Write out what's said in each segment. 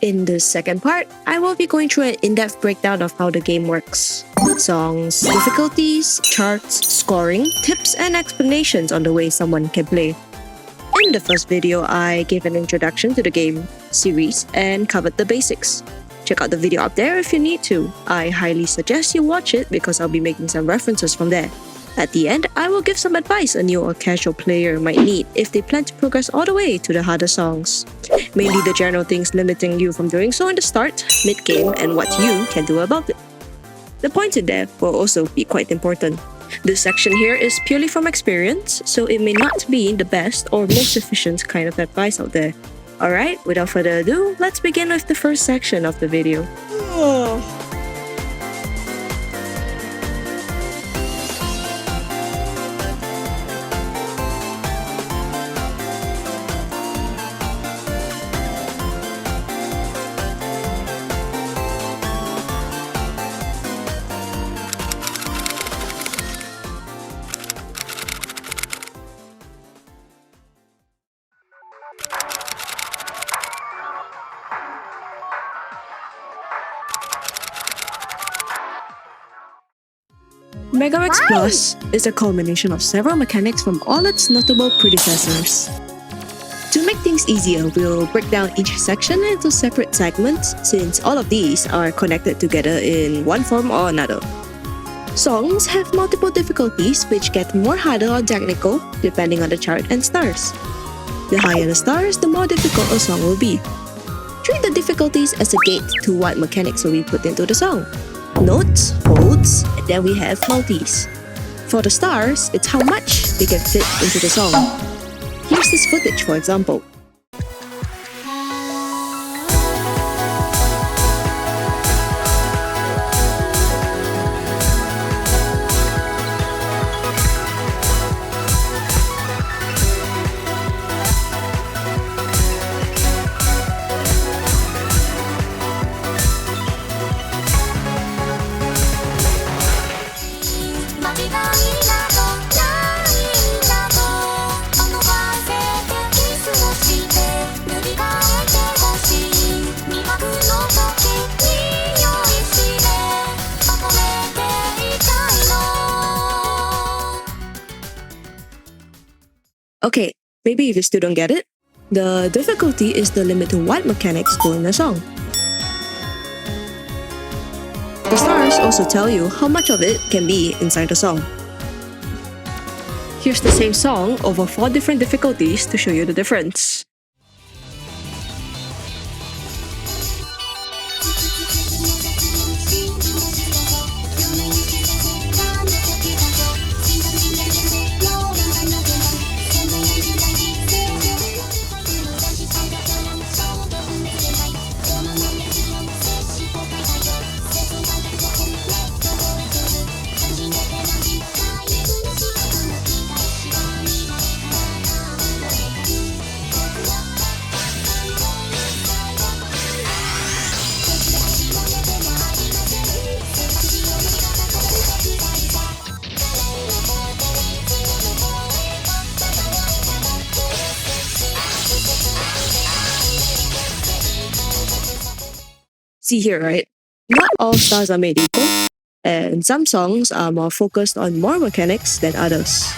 In this second part, I will be going through an in-depth breakdown of how the game works. Songs, difficulties, charts, scoring, tips, and explanations on the way someone can play. In the first video, I gave an introduction to the game, series, and covered the basics. Check out the video up there if you need to. I highly suggest you watch it because I'll be making some references from there. At the end, I will give some advice a new or casual player might need if they plan to progress all the way to the harder songs. Mainly the general things limiting you from doing so in the start, mid-game, and what you can do about it. The points in there will also be quite important. This section here is purely from experience, so it may not be the best or most efficient kind of advice out there. Alright, without further ado, let's begin with the first section of the video. Megamix Plus is a culmination of several mechanics from all its notable predecessors. To make things easier, we'll break down each section into separate segments since all of these are connected together in one form or another. Songs have multiple difficulties which get more harder or technical depending on the chart and stars. The higher the stars, the more difficult a song will be. Treat the difficulties as a gate to what mechanics will be put into the song. Notes, holds, and then we have multis. For the stars, it's how much they can fit into the song. Here's this footage for example. Okay, maybe if you still don't get it, the difficulty is the limit to what mechanics go in a song. The stars also tell you how much of it can be inside the song. Here's the same song over 4 different difficulties to show you the difference. See here, right? Not all stars are made equal, and some songs are more focused on more mechanics than others.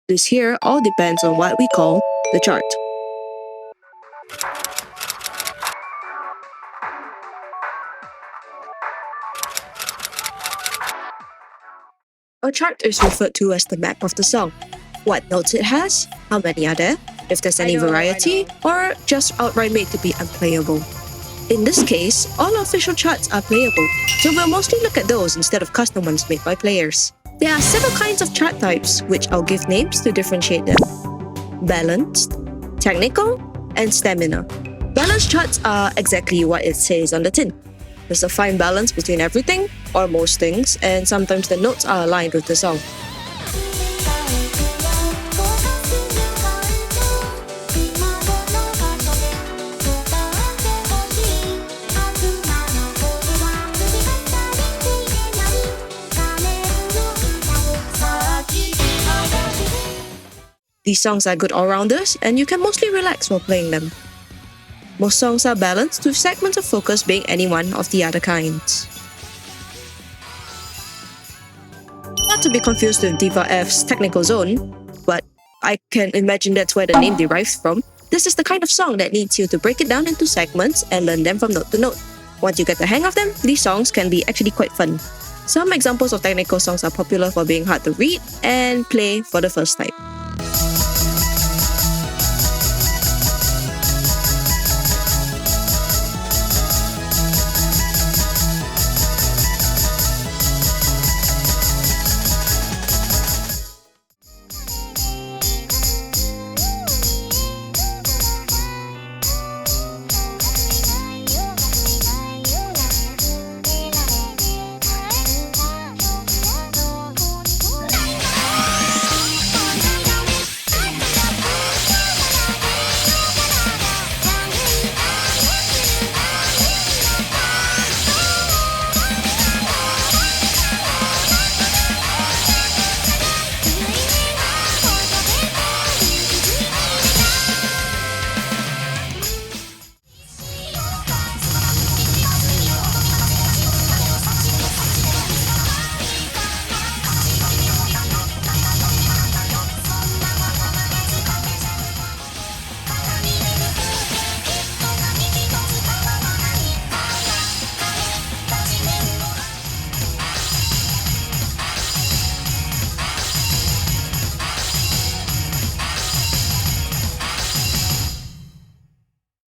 This here all depends on what we call the chart. A chart is referred to as the map of the song. What notes it has, how many are there, if there's any variety, or just outright made to be unplayable. In this case, all official charts are playable, so we'll mostly look at those instead of custom ones made by players. There are several kinds of chart types, which I'll give names to differentiate them. Balanced, technical, and stamina. Balanced charts are exactly what it says on the tin. There's a fine balance between everything, or most things, and sometimes the notes are aligned with the song. These songs are good all-rounders, and you can mostly relax while playing them. Most songs are balanced, with segments of focus being any one of the other kinds. Not to be confused with Diva F's technical zone, but I can imagine that's where the name derives from. This is the kind of song that needs you to break it down into segments and learn them from note to note. Once you get the hang of them, these songs can be actually quite fun. Some examples of technical songs are popular for being hard to read and play for the first time.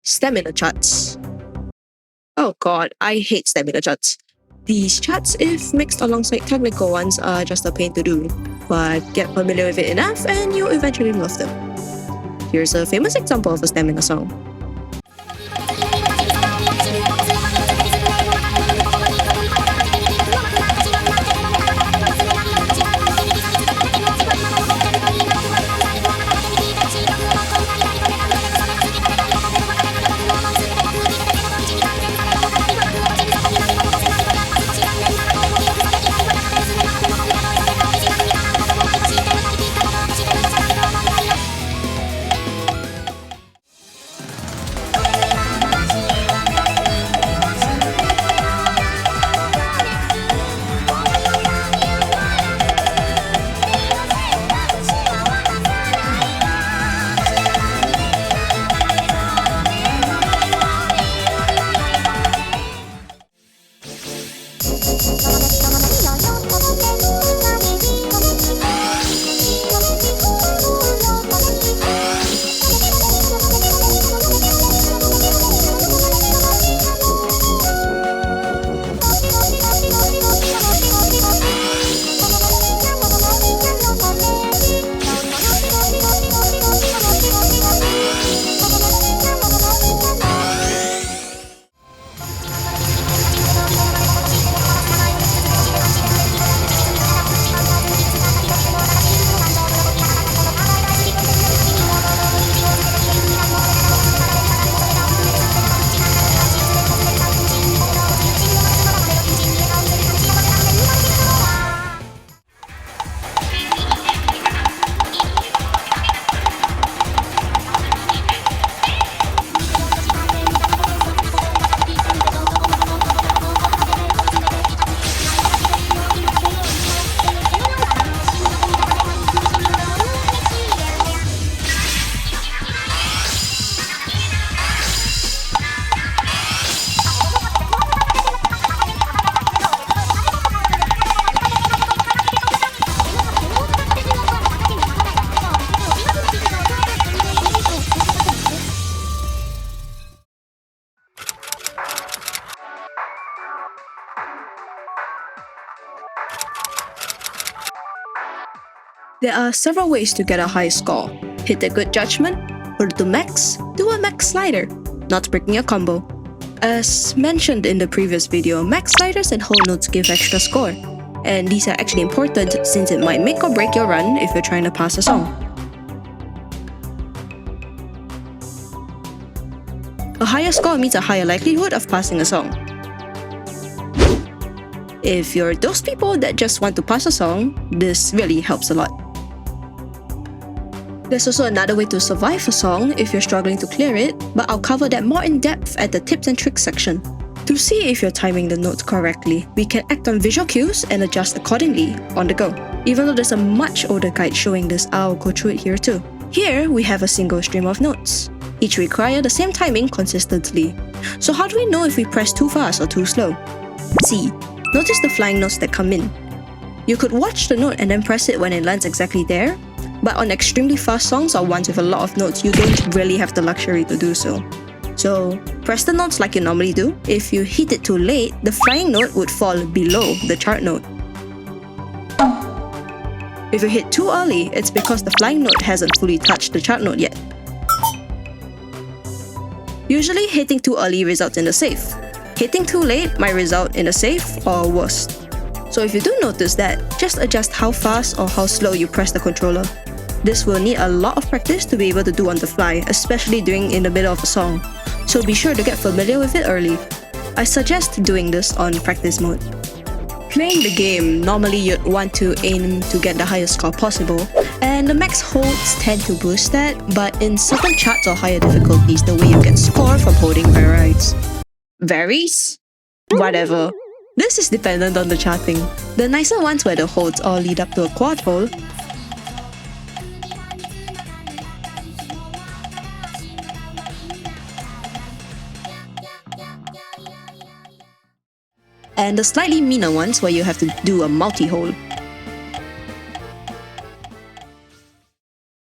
Stamina charts. Oh god, I hate stamina charts. These charts, if mixed alongside technical ones, are just a pain to do, but get familiar with it enough and you'll eventually love them. Here's a famous example of a stamina song. There are several ways to get a high score. Hit a good judgment, or to max, do a max slider, not breaking a combo. As mentioned in the previous video, max sliders and whole notes give extra score. And these are actually important since it might make or break your run if you're trying to pass a song. A higher score means a higher likelihood of passing a song. If you're those people that just want to pass a song, this really helps a lot. There's also another way to survive a song if you're struggling to clear it, but I'll cover that more in depth at the tips and tricks section. To see if you're timing the notes correctly, we can act on visual cues and adjust accordingly on the go. Even though there's a much older guide showing this, I'll go through it here too. Here, we have a single stream of notes. Each require the same timing consistently. So how do we know if we press too fast or too slow? See, notice the flying notes that come in. You could watch the note and then press it when it lands exactly there, but on extremely fast songs or ones with a lot of notes, you don't really have the luxury to do so. So, press the notes like you normally do. If you hit it too late, the flying note would fall below the chart note. If you hit too early, it's because the flying note hasn't fully touched the chart note yet. Usually, hitting too early results in a safe. Hitting too late might result in a safe or worse. So if you do notice that, just adjust how fast or how slow you press the controller. This will need a lot of practice to be able to do on the fly, especially during in the middle of a song. So be sure to get familiar with it early. I suggest doing this on practice mode. Playing the game, normally you'd want to aim to get the highest score possible, and the max holds tend to boost that, but in certain charts or higher difficulties, the way you get score from holding varies. Varies? Whatever. This is dependent on the charting. The nicer ones where the holds all lead up to a quad hold, and the slightly meaner ones where you have to do a multi-hold.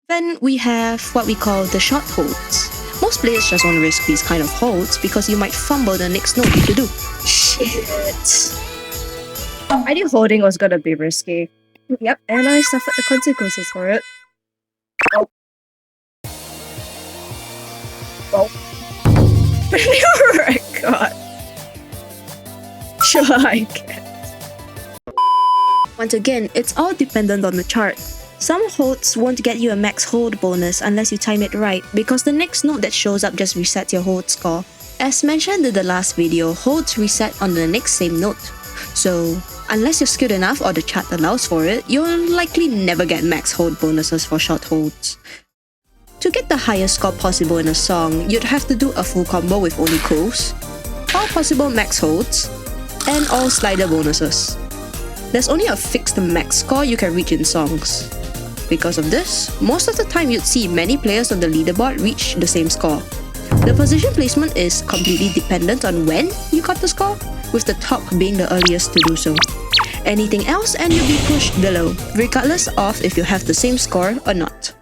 Then we have what we call the short holds. Most players just won't risk these kind of holds because you might fumble the next note if you do. Shit. I knew holding was gonna be risky. Yep, and I suffered the consequences for it. Oh. Oh. God. Sure, I can. Once again, it's all dependent on the chart. Some holds won't get you a max hold bonus unless you time it right, because the next note that shows up just resets your hold score. As mentioned in the last video, holds reset on the next same note. So, unless you're skilled enough or the chart allows for it, you'll likely never get max hold bonuses for short holds. To get the highest score possible in a song, you'd have to do a full combo with only close, all possible max holds, and all slider bonuses. There's only a fixed max score you can reach in songs. Because of this, most of the time you'd see many players on the leaderboard reach the same score. The position placement is completely dependent on when you got the score, with the top being the earliest to do so. Anything else and you'll be pushed below, regardless of if you have the same score or not.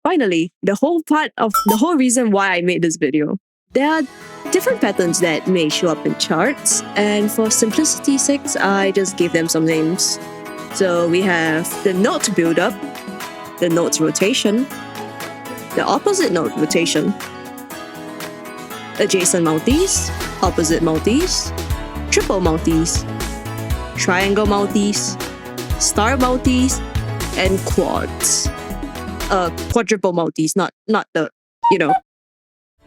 Finally, the whole reason why I made this video. There are different patterns that may show up in charts, and for simplicity's sake, I just gave them some names. So we have the note build-up, the note's rotation, the opposite note rotation, adjacent multis, opposite multis, triple multis, triangle multis, star multis, and quads. Quadruple multis, not the,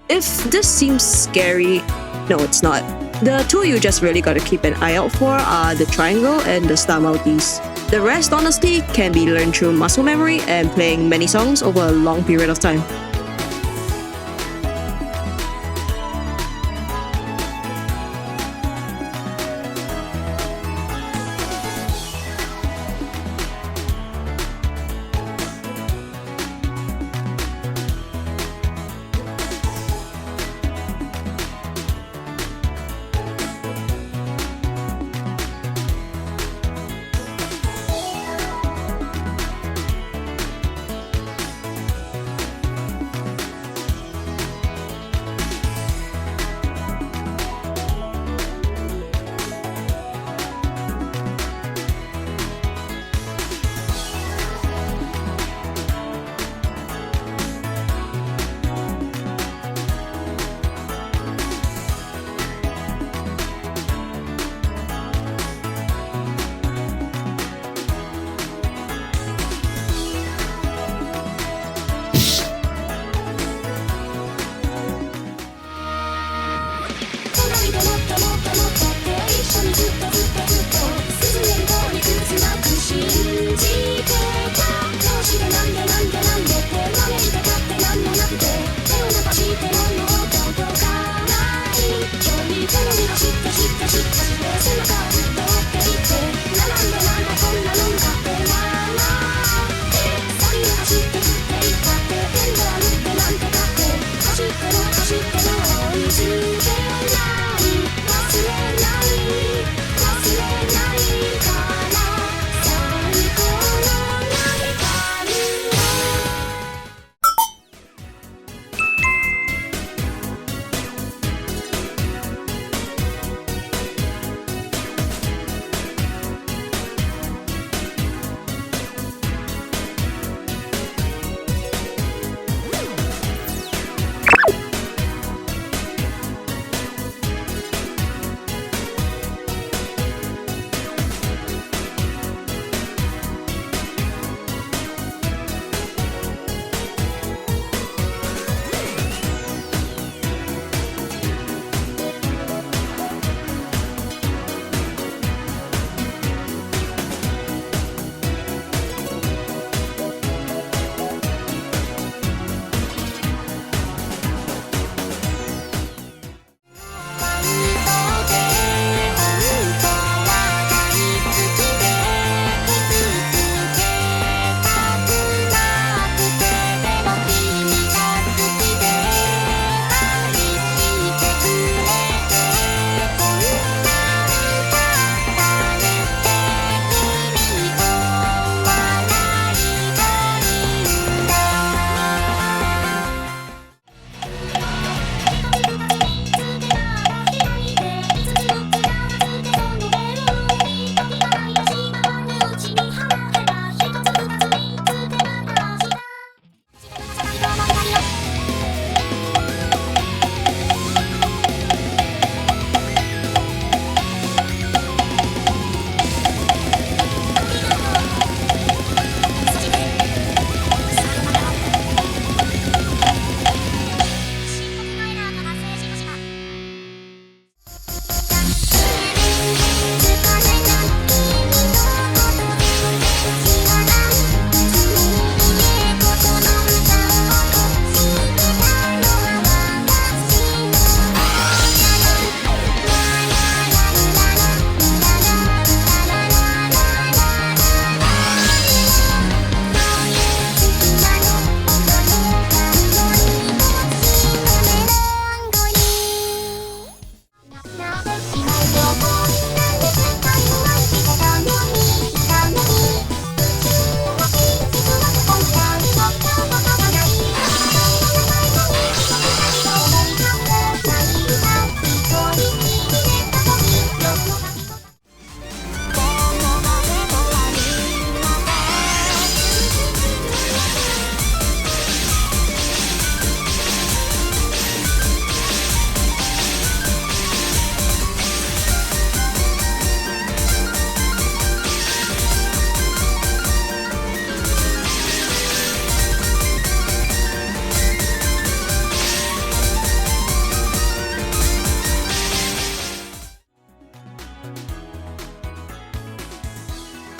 If this seems scary, no it's not. The two you just really gotta keep an eye out for are the triangle and the star multis. The rest honestly can be learned through muscle memory and playing many songs over a long period of time.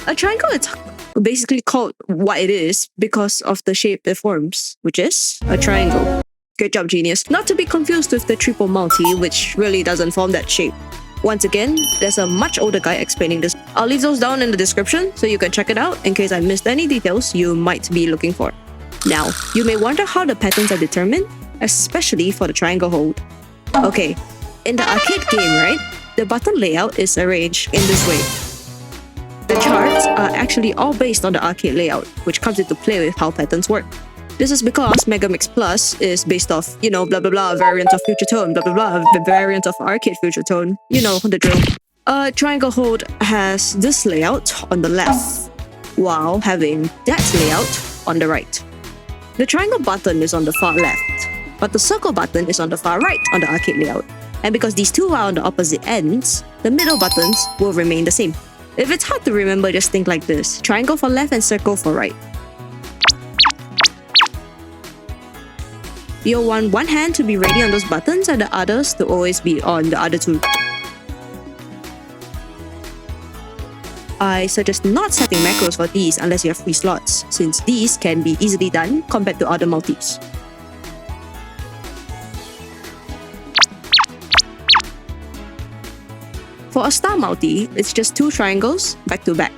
A triangle is basically called what it is because of the shape it forms, which is a triangle. Good job, genius. Not to be confused with the triple multi, which really doesn't form that shape. Once again, there's a much older guy explaining this. I'll leave those down in the description so you can check it out in case I missed any details you might be looking for. Now, you may wonder how the patterns are determined, especially for the triangle hold. Okay, in the arcade game, right, the button layout is arranged in this way. The charts are actually all based on the arcade layout, which comes into play with how patterns work. This is because Megamix Plus is based off, blah blah blah, variant of future tone, blah blah blah, the variant of arcade future tone. You know the drill. A triangle hold has this layout on the left, while having that layout on the right. The triangle button is on the far left, but the circle button is on the far right on the arcade layout. And because these two are on the opposite ends, the middle buttons will remain the same. If it's hard to remember, just think like this: triangle for left and circle for right. You'll want one hand to be ready on those buttons and the others to always be on the other two. I suggest not setting macros for these unless you have free slots, since these can be easily done compared to other multis. For a star multi, it's just 2 triangles back to back.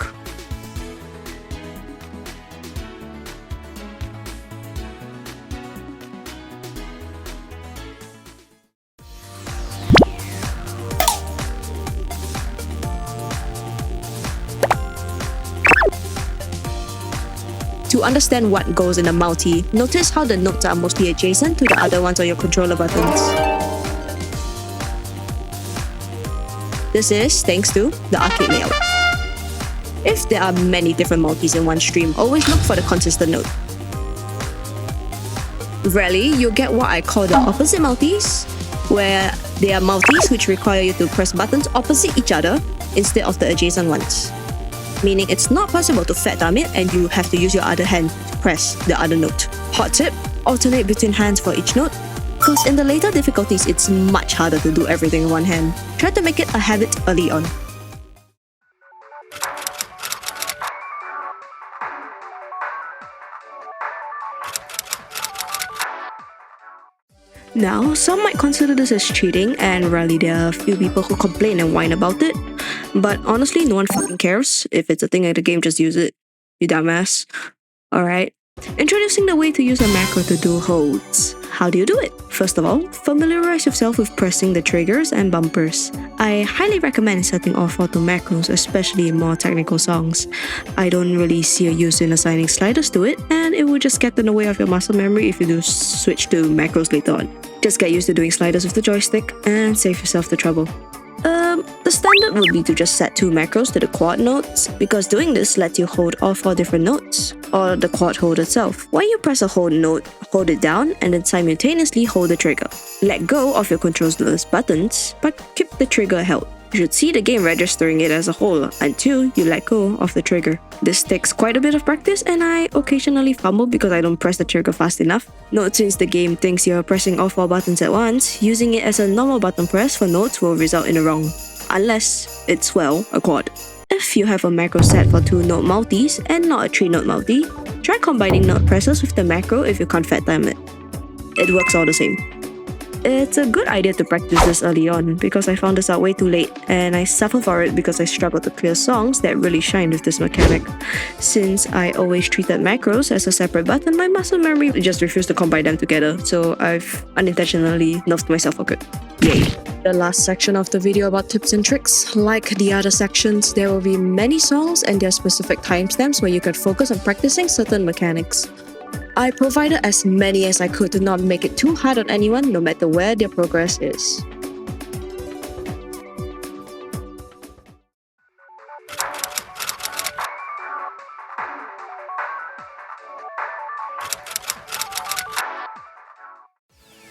To understand what goes in a multi, notice how the notes are mostly adjacent to the other ones on your controller buttons. This is thanks to the arcade layout. If there are many different multis in one stream, always look for the consistent note. Rarely, you'll get what I call the opposite multis, where they are multis which require you to press buttons opposite each other instead of the adjacent ones. Meaning it's not possible to fat thumb it and you have to use your other hand to press the other note. Hot tip, alternate between hands for each note, because in the later difficulties it's much harder to do everything in one hand. Try to make it a habit early on. Now, some might consider this as cheating, and rarely there are a few people who complain and whine about it. But honestly, no one fucking cares. If it's a thing in the game, just use it. You dumbass. Alright. Introducing the way to use a macro to do holds. How do you do it? First of all, familiarize yourself with pressing the triggers and bumpers. I highly recommend setting off auto macros, especially in more technical songs. I don't really see a use in assigning sliders to it, and it will just get in the way of your muscle memory if you do switch to macros later on. Just get used to doing sliders with the joystick and save yourself the trouble. The standard would be to just set 2 macros to the quad notes, because doing this lets you hold all 4 different notes, or the quad hold itself. When you press a hold note, hold it down and then simultaneously hold the trigger. Let go of your controller's buttons, but keep the trigger held. You should see the game registering it as a whole until you let go of the trigger. This takes quite a bit of practice, and I occasionally fumble because I don't press the trigger fast enough. Note, since the game thinks you're pressing all 4 buttons at once, using it as a normal button press for notes will result in a wrong. Unless it's, well, a quad. If you have a macro set for 2 note multis and not a 3 note multi, try combining note presses with the macro if you can't fat time it. It works all the same. It's a good idea to practice this early on, because I found this out way too late and I suffer for it because I struggle to clear songs that really shine with this mechanic. Since I always treated macros as a separate button, my muscle memory just refused to combine them together, so I've unintentionally nerfed myself for good. Yay. The last section of the video about tips and tricks. Like the other sections, there will be many songs and their specific timestamps where you can focus on practicing certain mechanics. I provided as many as I could to not make it too hard on anyone, no matter where their progress is.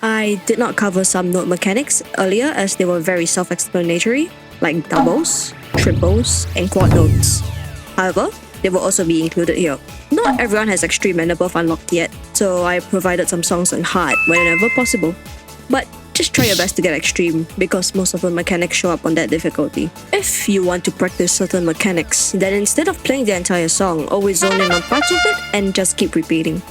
I did not cover some note mechanics earlier as they were very self-explanatory, like doubles, triples, and quad notes. However, they will also be included here. Not everyone has extreme and above unlocked yet, so I provided some songs on hard whenever possible. But just try your best to get extreme, because most of the mechanics show up on that difficulty. If you want to practice certain mechanics, then instead of playing the entire song, always zone in on parts of it and just keep repeating.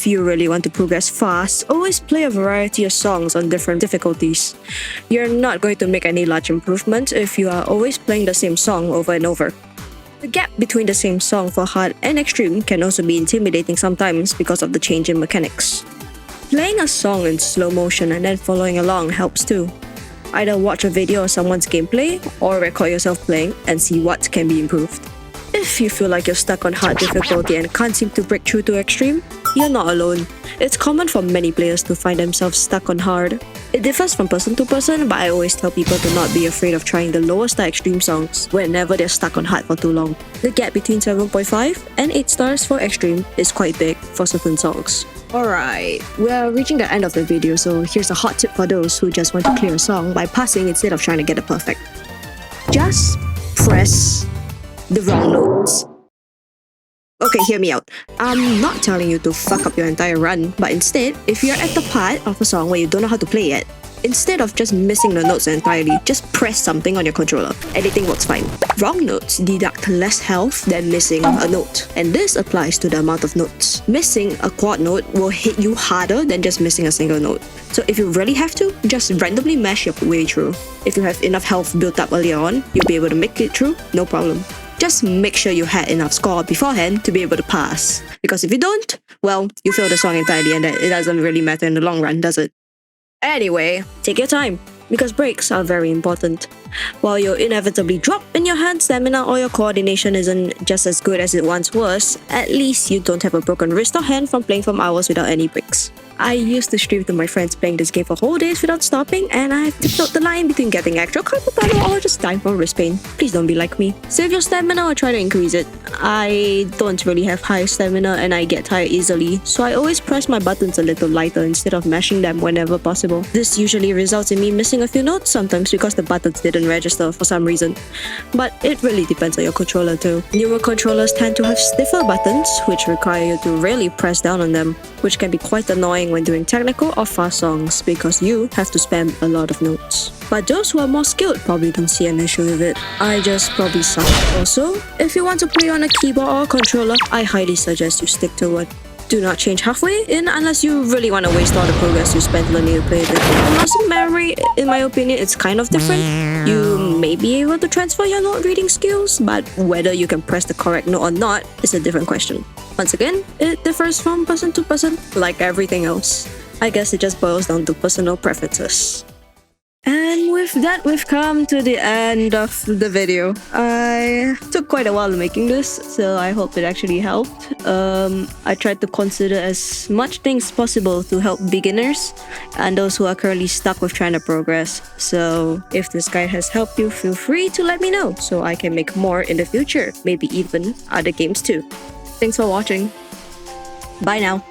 If you really want to progress fast, always play a variety of songs on different difficulties. You're not going to make any large improvement if you are always playing the same song over and over. The gap between the same song for hard and extreme can also be intimidating sometimes because of the change in mechanics. Playing a song in slow motion and then following along helps too. Either watch a video of someone's gameplay or record yourself playing and see what can be improved. If you feel like you're stuck on hard difficulty and can't seem to break through to extreme, you're not alone. It's common for many players to find themselves stuck on hard. It differs from person to person, but I always tell people to not be afraid of trying the lower star extreme songs whenever they're stuck on hard for too long. The gap between 7.5 and 8 stars for extreme is quite big for certain songs. Alright, we're reaching the end of the video, so here's a hot tip for those who just want to clear a song by passing instead of trying to get it perfect. Just press the wrong notes. Okay, hear me out. I'm not telling you to fuck up your entire run, but instead, if you're at the part of a song where you don't know how to play it, instead of just missing the notes entirely, just press something on your controller. Anything works fine. Wrong notes deduct less health than missing a note, and this applies to the amount of notes. Missing a quad note will hit you harder than just missing a single note. So if you really have to, just randomly mash your way through. If you have enough health built up earlier on, you'll be able to make it through, no problem. Just make sure you had enough score beforehand to be able to pass. Because if you don't, well, you fail the song entirely and it doesn't really matter in the long run, does it? Anyway, take your time, because breaks are very important. While you'll inevitably drop in your hand stamina or your coordination isn't just as good as it once was, at least you don't have a broken wrist or hand from playing for hours without any breaks. I used to stream to my friends playing this game for whole days without stopping, and I have tiptoed the line between getting actual carpal tunnel or just dying from wrist pain. Please don't be like me. Save your stamina or try to increase it. I don't really have high stamina and I get tired easily, so I always press my buttons a little lighter instead of mashing them whenever possible. This usually results in me missing a few notes, sometimes because the buttons didn't register for some reason. But it really depends on your controller too. Newer controllers tend to have stiffer buttons, which require you to really press down on them, which can be quite annoying when doing technical or fast songs because you have to spam a lot of notes. But those who are more skilled probably don't see an issue with it. I just probably suck. Also, if you want to play on a keyboard or a controller, I highly suggest you stick to it. Do not change halfway in unless you really want to waste all the progress you spent learning to play it. Muscle memory, in my opinion, it's kind of different. You may be able to transfer your note reading skills, but whether you can press the correct note or not is a different question. Once again, it differs from person to person, like everything else. I guess it just boils down to personal preferences. And with that, we've come to the end of the video. I took quite a while making this, so I hope it actually helped. I tried to consider as much things possible to help beginners and those who are currently stuck with trying to progress. So if this guide has helped you, feel free to let me know so I can make more in the future, maybe even other games too. Thanks for watching. Bye now.